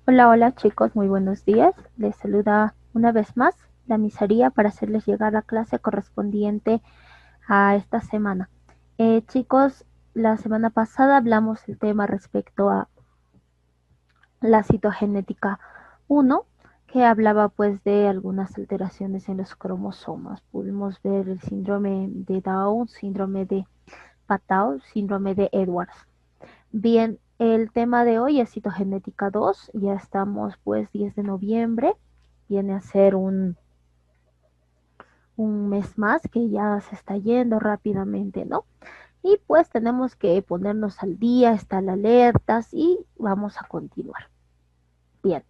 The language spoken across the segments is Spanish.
Hola, hola chicos, muy buenos días. Les saluda una vez más la miseria para hacerles llegar la clase correspondiente a esta semana. Chicos, la semana pasada hablamos el tema respecto a la citogenética 1, que hablaba pues de algunas alteraciones en los cromosomas. Pudimos ver el síndrome de Down, síndrome de Patau, síndrome de Edwards. Bien, el tema de hoy es citogenética 2, ya estamos pues 10 de noviembre, viene a ser un mes más que ya se está yendo rápidamente, ¿no? Y pues tenemos que ponernos al día, estar alertas y vamos a continuar. Bien.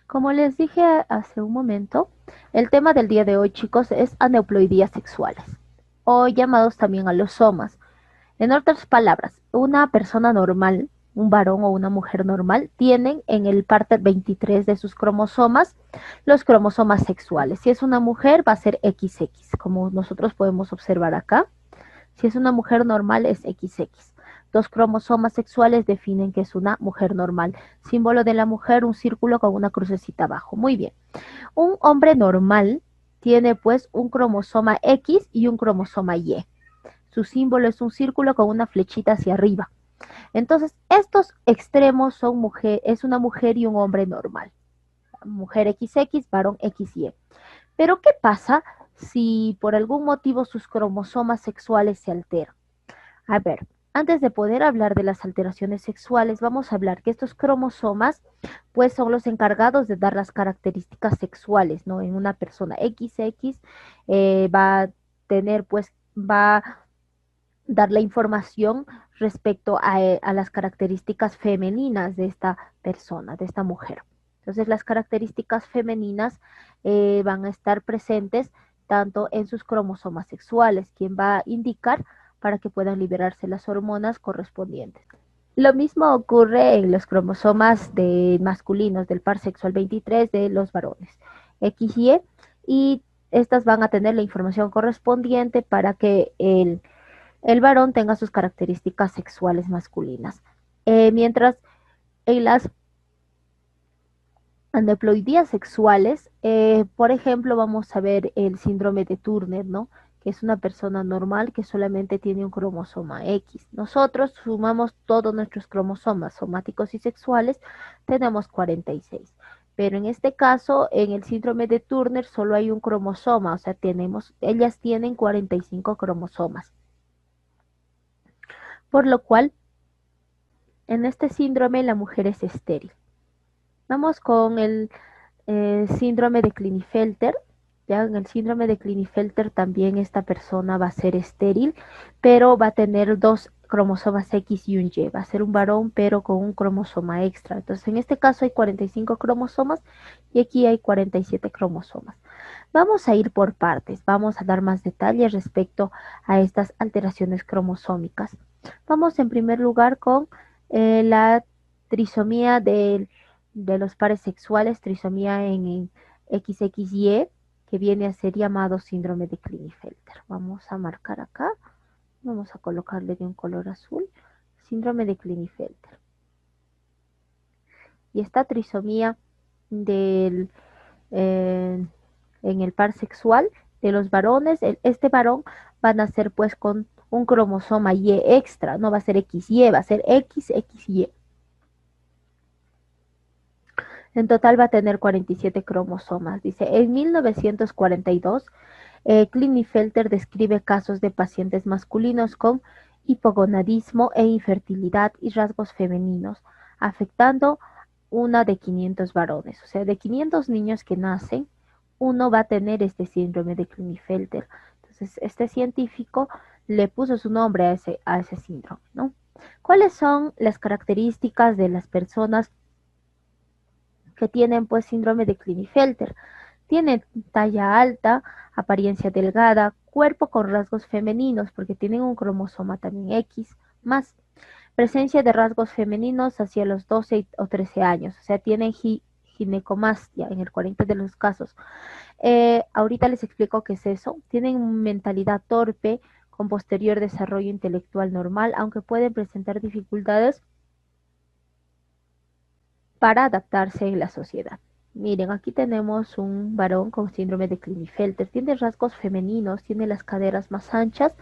Como les dije hace un momento, el tema del día de hoy, chicos, es aneuploidías sexuales, o llamados también alosomas. En otras palabras, una persona normal, un varón o una mujer normal, tienen en el parte 23 de sus cromosomas los cromosomas sexuales. Si es una mujer, va a ser XX, como nosotros podemos observar acá. Si es una mujer normal, es XX. Dos cromosomas sexuales definen que es una mujer normal. Símbolo de la mujer, un círculo con una crucecita abajo. Muy bien. Un hombre normal tiene pues un cromosoma X y un cromosoma Y. Su símbolo es un círculo con una flechita hacia arriba. Entonces, estos extremos son es una mujer y un hombre normal. Mujer XX, varón XY. Pero, ¿qué pasa si por algún motivo sus cromosomas sexuales se alteran? A ver, antes de poder hablar de las alteraciones sexuales, vamos a hablar que estos cromosomas, pues son los encargados de dar las características sexuales, ¿no? En una persona XX va a tener, pues, va a dar la información respecto a las características femeninas de esta persona, de esta mujer. Entonces, las características femeninas van a estar presentes tanto en sus cromosomas sexuales, quien va a indicar para que puedan liberarse las hormonas correspondientes. Lo mismo ocurre en los cromosomas masculinos del par sexual 23 de los varones, XY, y estas van a tener la información correspondiente para que el varón tenga sus características sexuales masculinas. Mientras en las aneuploidías sexuales, por ejemplo, vamos a ver el síndrome de Turner, ¿no? Que es una persona normal que solamente tiene un cromosoma X. Nosotros sumamos todos nuestros cromosomas somáticos y sexuales, tenemos 46. Pero en este caso, en el síndrome de Turner solo hay un cromosoma, o sea, ellas tienen 45 cromosomas. Por lo cual, en este síndrome la mujer es estéril. Vamos con el síndrome de Klinefelter. Ya en el síndrome de Klinefelter también esta persona va a ser estéril, pero va a tener dos cromosomas X y un Y. Va a ser un varón, pero con un cromosoma extra. Entonces, en este caso hay 45 cromosomas y aquí hay 47 cromosomas. Vamos a ir por partes. Vamos a dar más detalles respecto a estas alteraciones cromosómicas. Vamos en primer lugar con la trisomía de los pares sexuales, trisomía en XXY, que viene a ser llamado síndrome de Klinefelter. Vamos a marcar acá, vamos a colocarle de un color azul, síndrome de Klinefelter. Y esta trisomía en el par sexual de los varones, este varón va a nacer pues con un cromosoma Y extra, no va a ser XY, va a ser XXY. En total va a tener 47 cromosomas. Dice, en 1942, Klinefelter describe casos de pacientes masculinos con hipogonadismo e infertilidad y rasgos femeninos, afectando una de 500 varones. O sea, de 500 niños que nacen, uno va a tener este síndrome de Klinefelter. Entonces, este científico le puso su nombre a ese síndrome, ¿no? ¿Cuáles son las características de las personas que tienen pues síndrome de Klinefelter? Tienen talla alta, apariencia delgada, cuerpo con rasgos femeninos porque tienen un cromosoma también X, más presencia de rasgos femeninos hacia los 12 o 13 años, o sea, tienen ginecomastia en el 40 de los casos. Ahorita les explico qué es eso. Tienen mentalidad torpe con posterior desarrollo intelectual normal, aunque pueden presentar dificultades para adaptarse en la sociedad. Miren, aquí tenemos un varón con síndrome de Klinefelter. Tiene rasgos femeninos, tiene las caderas más anchas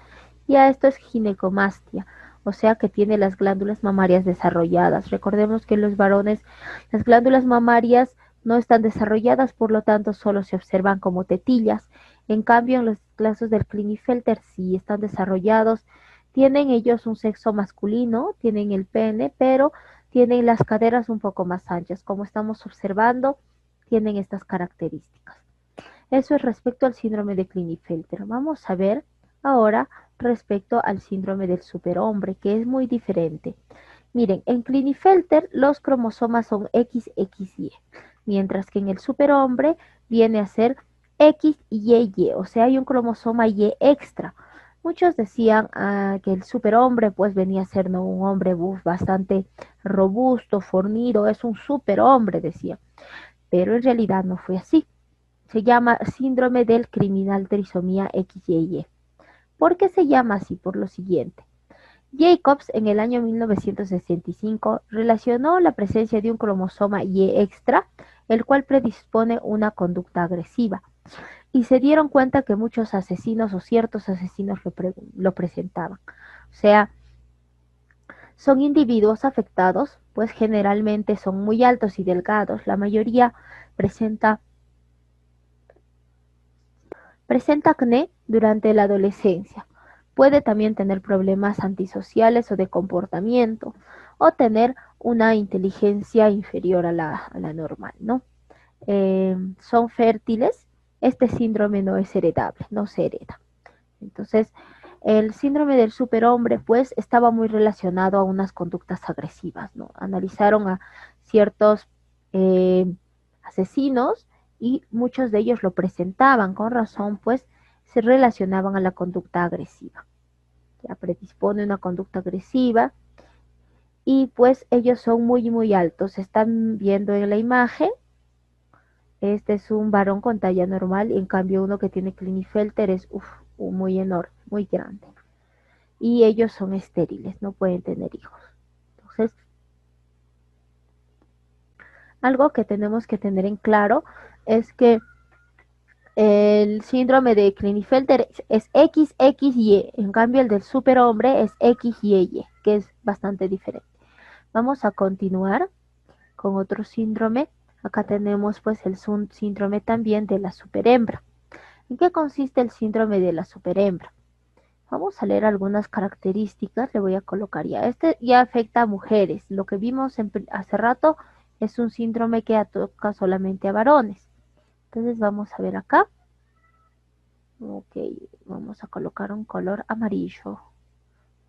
y a esto es ginecomastia, o sea que tiene las glándulas mamarias desarrolladas. Recordemos que en los varones las glándulas mamarias no están desarrolladas, por lo tanto solo se observan como tetillas. En cambio, en los casos del Klinefelter sí están desarrollados. Tienen ellos un sexo masculino, tienen el pene, pero tienen las caderas un poco más anchas. Como estamos observando, tienen estas características. Eso es respecto al síndrome de Klinefelter. Vamos a ver ahora respecto al síndrome del superhombre, que es muy diferente. Miren, en Klinefelter los cromosomas son XXY, mientras que en el superhombre viene a ser XYY, o sea, hay un cromosoma Y extra. Muchos decían que el superhombre pues venía a ser, ¿no?, un hombre bastante robusto, fornido, es un superhombre, decían, pero en realidad no fue así. Se llama síndrome del criminal trisomía XY. ¿Por qué se llama así? Por lo siguiente. Jacobs en el año 1965 relacionó la presencia de un cromosoma Y extra, el cual predispone una conducta agresiva, y se dieron cuenta que muchos asesinos o ciertos asesinos lo presentaban. O sea, son individuos afectados, pues generalmente son muy altos y delgados, la mayoría presenta Presenta acné durante la adolescencia. Puede también tener problemas antisociales o de comportamiento o tener una inteligencia inferior a la normal, ¿no? Son fértiles. Este síndrome no es heredable, no se hereda. Entonces, el síndrome del superhombre, pues, estaba muy relacionado a unas conductas agresivas, ¿no? Analizaron a ciertos eh, asesinos y muchos de ellos lo presentaban, con razón, pues, se relacionaban a la conducta agresiva. Ya predispone una conducta agresiva y pues ellos son muy, muy altos. Están viendo en la imagen, este es un varón con talla normal, y en cambio uno que tiene Klinefelter es muy enorme, muy grande. Y ellos son estériles, no pueden tener hijos. Entonces, algo que tenemos que tener en claro es que el síndrome de Klinefelter es XXY, en cambio el del superhombre es XYY, que es bastante diferente. Vamos a continuar con otro síndrome. Acá tenemos pues el síndrome también de la superhembra. ¿En qué consiste el síndrome de la superhembra? Vamos a leer algunas características, le voy a colocar ya. Este ya afecta a mujeres. Lo que vimos hace rato es un síndrome que toca solamente a varones. Entonces vamos a ver acá. Ok, vamos a colocar un color amarillo.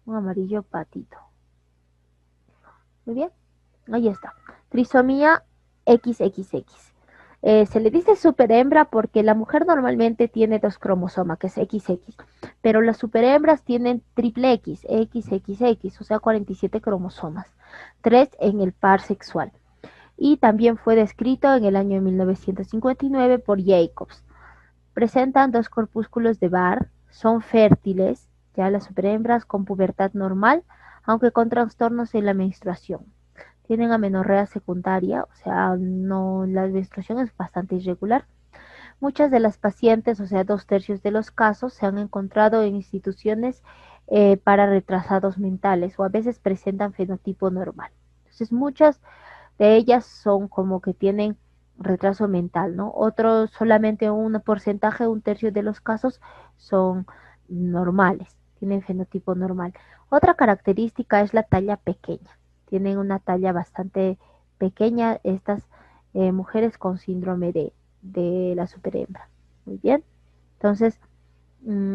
Un amarillo patito. Muy bien, ahí está. Trisomía XXX. Se le dice superhembra porque la mujer normalmente tiene dos cromosomas, que es XX, pero las superhembras tienen triple X, XXX, o sea, 47 cromosomas, 3 en el par sexual. Y también fue descrito en el año 1959 por Jacobs. Presentan dos corpúsculos de Barr, son fértiles, ya las superhembras con pubertad normal, aunque con trastornos en la menstruación. Tienen amenorrea secundaria, o sea, no, la menstruación es bastante irregular. Muchas de las pacientes, o sea, 2/3 de los casos, se han encontrado en instituciones para retrasados mentales o a veces presentan fenotipo normal. Entonces, muchas de ellas son como que tienen retraso mental, ¿no? Otros, solamente un porcentaje, 1/3 de los casos son normales, tienen fenotipo normal. Otra característica es la talla pequeña. Tienen una talla bastante pequeña estas mujeres con síndrome de la superhembra. Muy bien. Entonces,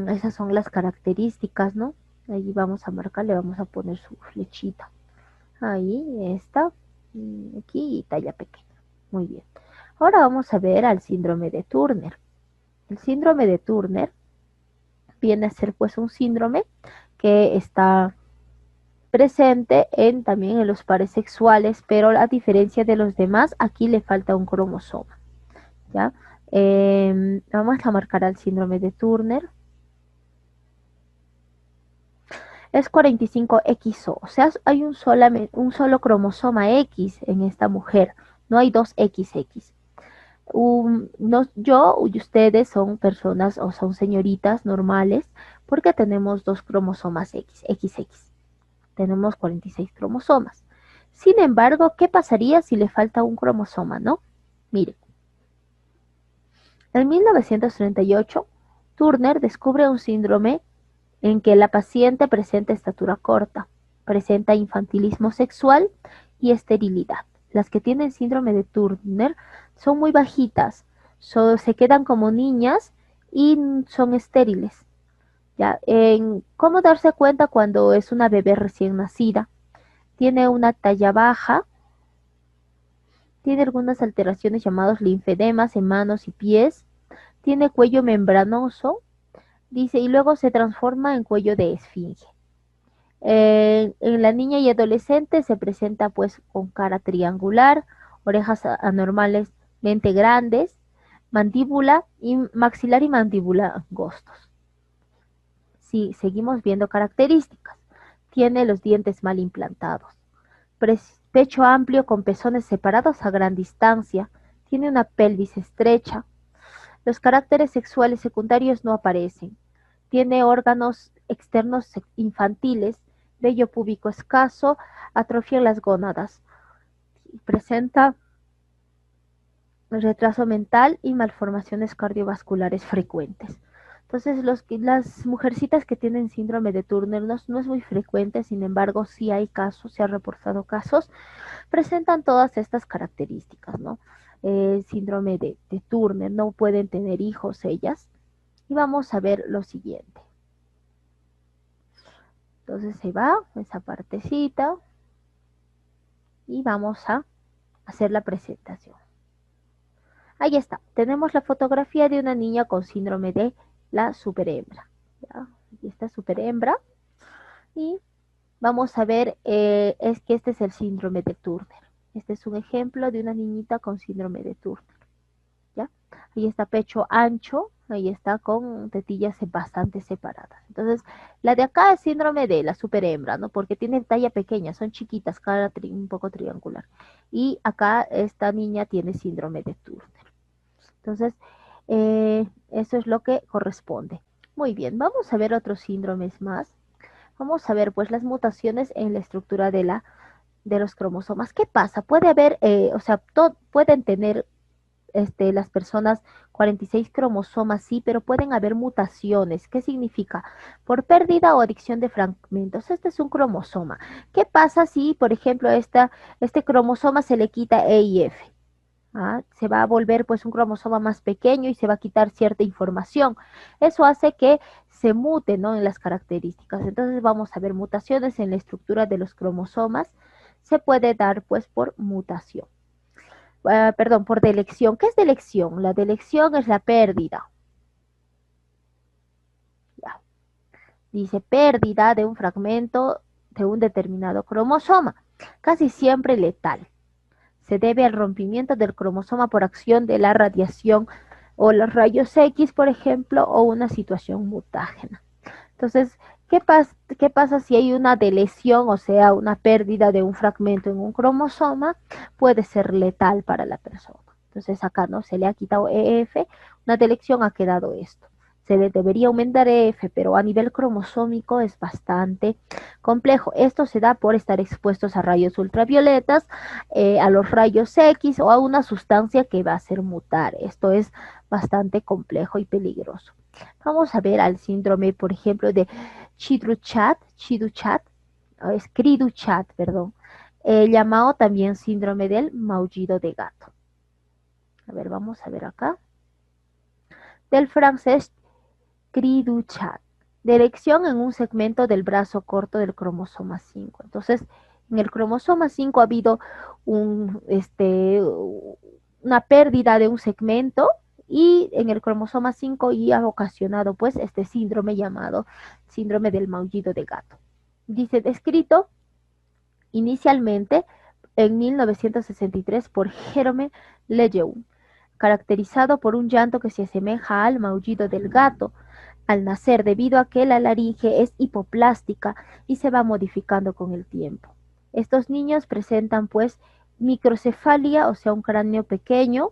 esas son las características, ¿no? Ahí vamos a marcar, le vamos a poner su flechita. Ahí está. Aquí talla pequeña. Muy bien. Ahora vamos a ver al síndrome de Turner. El síndrome de Turner viene a ser pues un síndrome que está presente también en los pares sexuales, pero a diferencia de los demás, aquí le falta un cromosoma. ¿Ya? Vamos a marcar al síndrome de Turner. Es 45XO, o sea, hay un solo cromosoma X en esta mujer, no hay dos XX. No, yo y ustedes son personas o son señoritas normales porque tenemos dos cromosomas XX. Tenemos 46 cromosomas. Sin embargo, ¿qué pasaría si le falta un cromosoma, no? Mire, en 1938, Turner descubre un síndrome en que la paciente presenta estatura corta, presenta infantilismo sexual y esterilidad. Las que tienen síndrome de Turner son muy bajitas, se quedan como niñas y son estériles. ¿Ya? ¿Cómo darse cuenta cuando es una bebé recién nacida? Tiene una talla baja, tiene algunas alteraciones llamadas linfedemas en manos y pies, tiene cuello membranoso, dice, y luego se transforma en cuello de esfinge. En la niña y adolescente se presenta pues con cara triangular, orejas anormalmente grandes, mandíbula y maxilar y mandíbula angostos. Sí, seguimos viendo características. Tiene los dientes mal implantados, pecho amplio con pezones separados a gran distancia, tiene una pelvis estrecha. Los caracteres sexuales secundarios no aparecen. Tiene órganos externos infantiles, vello púbico escaso, atrofia en las gónadas. Presenta retraso mental y malformaciones cardiovasculares frecuentes. Entonces, las mujercitas que tienen síndrome de Turner no es muy frecuente, sin embargo, sí hay casos, se han reportado casos, presentan todas estas características, ¿no? Síndrome de Turner, no pueden tener hijos ellas. Y vamos a ver lo siguiente. Entonces se va esa partecita y vamos a hacer la presentación. Ahí está, tenemos la fotografía de una niña con síndrome de la superhembra. ¿Ya? Aquí está superhembra. Y vamos a ver, es que este es el síndrome de Turner. Este es un ejemplo de una niñita con síndrome de Turner. ¿Ya? Ahí está pecho ancho, ahí está con tetillas bastante separadas. Entonces, la de acá es síndrome de la superhembra, ¿no? Porque tiene talla pequeña, son chiquitas, cara un poco triangular. Y acá esta niña tiene síndrome de Turner. Entonces, eso es lo que corresponde. Muy bien, vamos a ver otros síndromes más. Vamos a ver, pues, las mutaciones en la estructura de los cromosomas. ¿Qué pasa? Puede haber, o sea, pueden tener las personas 46 cromosomas, sí, pero pueden haber mutaciones. ¿Qué significa? Por pérdida o adicción de fragmentos. Este es un cromosoma. ¿Qué pasa si, por ejemplo, este cromosoma se le quita E y F? Se va a volver pues un cromosoma más pequeño y se va a quitar cierta información. Eso hace que se mute, ¿no? En las características. Entonces vamos a ver mutaciones en la estructura de los cromosomas. Se puede dar pues por mutación. Perdón, por delección. ¿Qué es delección? La delección es la pérdida. Ya. Dice pérdida de un fragmento de un determinado cromosoma, casi siempre letal. Se debe al rompimiento del cromosoma por acción de la radiación o los rayos X, por ejemplo, o una situación mutágena. Entonces, ¿qué pasa si hay una deleción, o sea, una pérdida de un fragmento en un cromosoma? Puede ser letal para la persona. Entonces, acá no se le ha quitado EF, una delección ha quedado esto. Se le debería aumentar EF, pero a nivel cromosómico es bastante complejo. Esto se da por estar expuestos a rayos ultravioletas, a los rayos X o a una sustancia que va a hacer mutar. Esto es bastante complejo y peligroso. Vamos a ver al síndrome, por ejemplo, de Cri-du-chat, perdón, llamado también síndrome del maullido de gato. A ver, vamos a ver acá. Del francés Cri-du-chat. de erección en un segmento del brazo corto del cromosoma 5. Entonces, en el cromosoma 5 ha habido un, una pérdida de un segmento y en el cromosoma 5 y ha ocasionado pues este síndrome llamado síndrome del maullido de gato. Dice descrito inicialmente en 1963 por Jerome Lejeune, caracterizado por un llanto que se asemeja al maullido del gato al nacer debido a que la laringe es hipoplástica y se va modificando con el tiempo. Estos niños presentan pues microcefalia, o sea, un cráneo pequeño,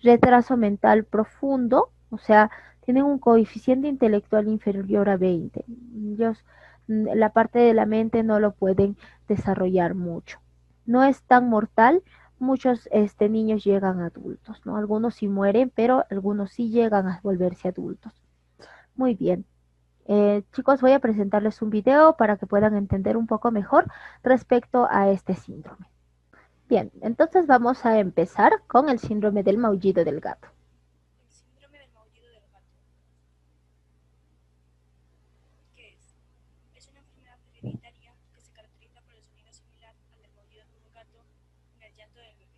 retraso mental profundo, o sea, tienen un coeficiente intelectual inferior a 20. Ellos la parte de la mente no lo pueden desarrollar mucho. No es tan mortal, muchos niños llegan adultos, ¿no? Algunos sí mueren, pero algunos sí llegan a volverse adultos. Muy bien. Chicos, voy a presentarles un video para que puedan entender un poco mejor respecto a este síndrome. Bien, entonces vamos a empezar con el síndrome del maullido del gato. El síndrome del maullido del gato. ¿Qué es? Es una enfermedad hereditaria que se caracteriza por el sonido similar al del maullido de un gato en el llanto del bebé.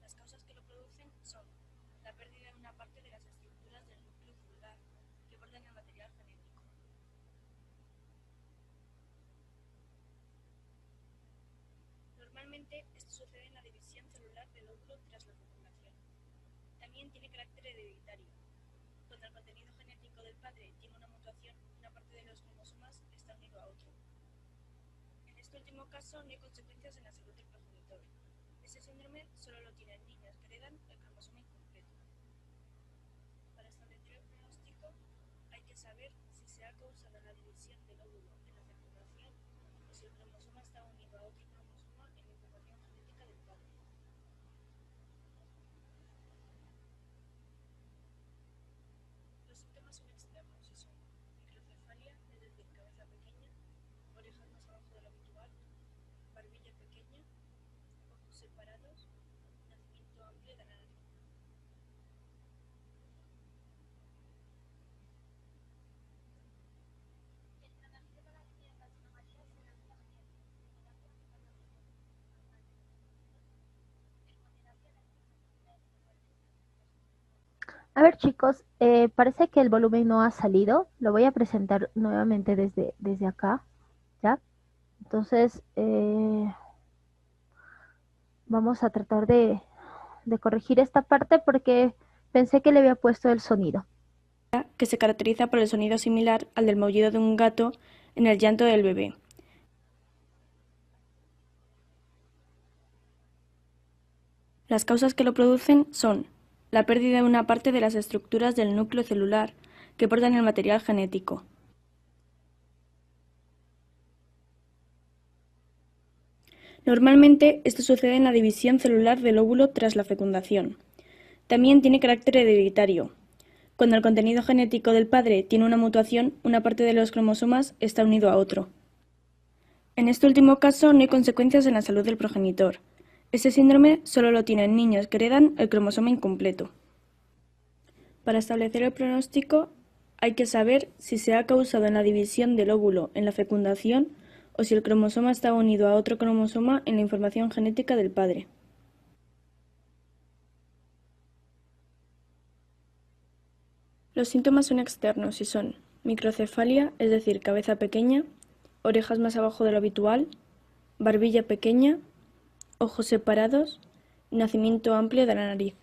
Las causas que lo producen son la pérdida de una parte de las estructuras del núcleo celular que portan el material genético. Normalmente esto sucede en la división celular del óvulo tras la fecundación. También tiene carácter hereditario. Cuando el contenido genético del padre tiene una mutación, una parte de los cromosomas está unido a otro. En este último caso no hay consecuencias en la salud del progenitor. Ese síndrome solo lo tienen niños que heredan el cromosoma incompleto. Para establecer el pronóstico hay que saber si se ha causado la división del óvulo en la fecundación o si el cromosoma está unido a otro cromosoma en la información genética del padre. Los síntomas son extremos y son microcefalia, es decir, cabeza pequeña, orejas más abajo de lo habitual, barbilla pequeña, ojos separados, nacimiento amplio de la nariz. A ver chicos, parece que el volumen no ha salido. Lo voy a presentar nuevamente desde acá, ¿ya? Entonces, vamos a tratar de corregir esta parte porque pensé que le había puesto el sonido. Que se caracteriza por el sonido similar al del maullido de un gato en el llanto del bebé. Las causas que lo producen son la pérdida de una parte de las estructuras del núcleo celular que portan el material genético. Normalmente esto sucede en la división celular del óvulo tras la fecundación. También tiene carácter hereditario. Cuando el contenido genético del padre tiene una mutación, una parte de los cromosomas está unido a otro. En este último caso no hay consecuencias en la salud del progenitor. Este síndrome solo lo tienen niños que heredan el cromosoma incompleto. Para establecer el pronóstico hay que saber si se ha causado en la división del óvulo en la fecundación o si el cromosoma está unido a otro cromosoma en la información genética del padre. Los síntomas son externos y son microcefalia, es decir, cabeza pequeña, orejas más abajo de lo habitual, barbilla pequeña, ojos separados, nacimiento amplio de la nariz.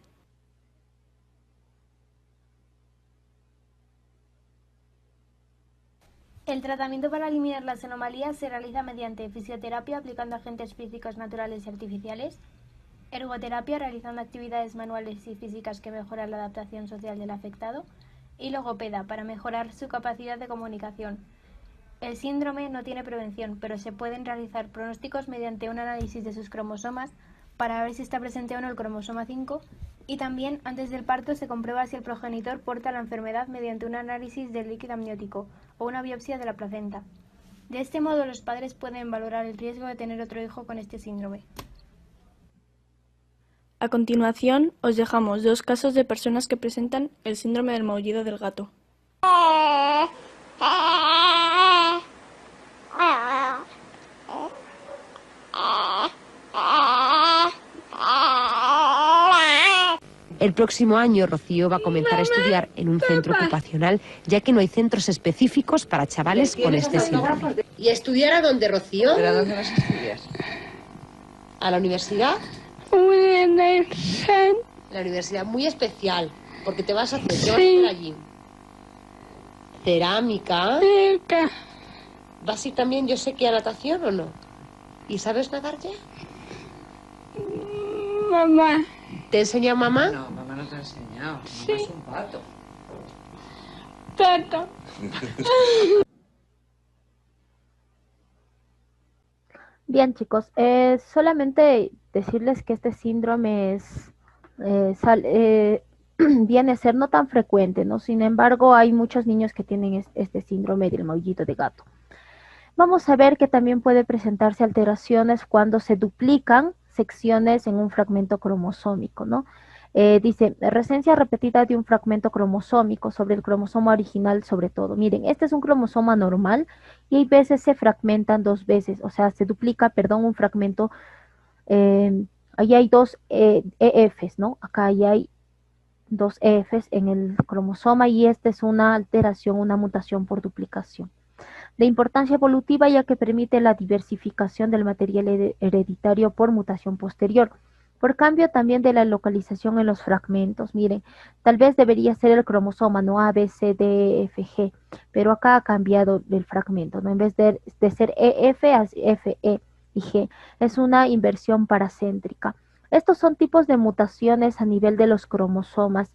El tratamiento para eliminar las anomalías se realiza mediante fisioterapia aplicando agentes físicos naturales y artificiales, ergoterapia realizando actividades manuales y físicas que mejoran la adaptación social del afectado y logopeda para mejorar su capacidad de comunicación. El síndrome no tiene prevención, pero se pueden realizar pronósticos mediante un análisis de sus cromosomas para ver si está presente o no el cromosoma 5 y también antes del parto se comprueba si el progenitor porta la enfermedad mediante un análisis del líquido amniótico o una biopsia de la placenta. De este modo los padres pueden valorar el riesgo de tener otro hijo con este síndrome. A continuación, os dejamos dos casos de personas que presentan el síndrome del maullido del gato. El próximo año Rocío va a comenzar a estudiar en un centro ocupacional, ya que no hay centros específicos para chavales con este síndrome. ¿Y estudiar a dónde, Rocío? ¿Pero a dónde vas a estudiar? ¿A la universidad? La universidad muy especial, porque te vas a hacer, ¿qué vas a hacer allí? Cerámica. ¿Vas a ir también, yo sé que a natación o no? ¿Y sabes nadar ya? Mamá. ¿Te enseña mamá? No, mamá no te ha enseñado. Mamá es un pato. Tata. Bien, chicos, solamente decirles que este síndrome viene a ser no tan frecuente, ¿no? Sin embargo, hay muchos niños que tienen este síndrome del maullito de gato. Vamos a ver que también puede presentarse alteraciones cuando se duplican secciones en un fragmento cromosómico, ¿no? Dice, resencia repetida de un fragmento cromosómico sobre el cromosoma original sobre todo. Miren, este es un cromosoma normal y hay veces se fragmentan dos veces, o sea, se duplica, perdón, un fragmento. Ahí hay dos EFs, ¿no? Acá ya hay dos EFs en el cromosoma y esta es una alteración, una mutación por duplicación. De importancia evolutiva ya que permite la diversificación del material hereditario por mutación posterior. Por cambio también de la localización en los fragmentos. Miren, tal vez debería ser el cromosoma, no A, B, C, D, E, F, G, pero acá ha cambiado el fragmento, ¿no? En vez de ser EF, F, E y G. Es una inversión paracéntrica. Estos son tipos de mutaciones a nivel de los cromosomas,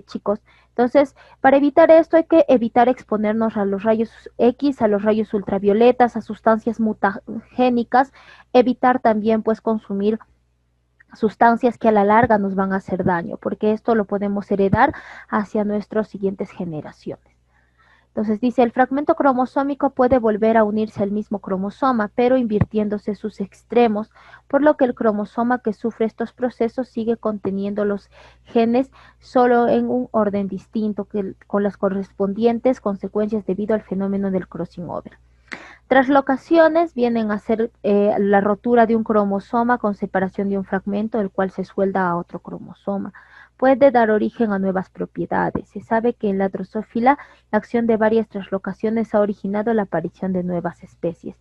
chicos. Entonces, para evitar esto hay que evitar exponernos a los rayos X, a los rayos ultravioletas, a sustancias mutagénicas, evitar también pues consumir sustancias que a la larga nos van a hacer daño, porque esto lo podemos heredar hacia nuestras siguientes generaciones. Entonces dice, el fragmento cromosómico puede volver a unirse al mismo cromosoma, pero invirtiéndose sus extremos, por lo que el cromosoma que sufre estos procesos sigue conteniendo los genes solo en un orden distinto, con las correspondientes consecuencias debido al fenómeno del crossing over. Traslocaciones vienen a ser la rotura de un cromosoma con separación de un fragmento, el cual se suelda a otro cromosoma. Puede dar origen a nuevas propiedades. Se sabe que en la drosófila la acción de varias traslocaciones ha originado la aparición de nuevas especies.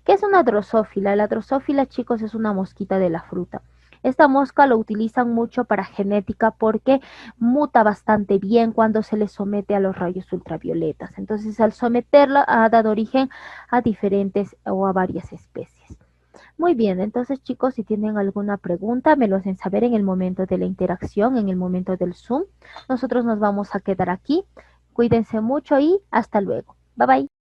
¿Qué es una drosófila? La drosófila, chicos, es una mosquita de la fruta. Esta mosca lo utilizan mucho para genética porque muta bastante bien cuando se le somete a los rayos ultravioletas. Entonces, al someterla ha dado origen a diferentes o a varias especies. Muy bien, entonces chicos, si tienen alguna pregunta, me lo hacen saber en el momento de la interacción, en el momento del Zoom. Nosotros nos vamos a quedar aquí. Cuídense mucho y hasta luego. Bye bye.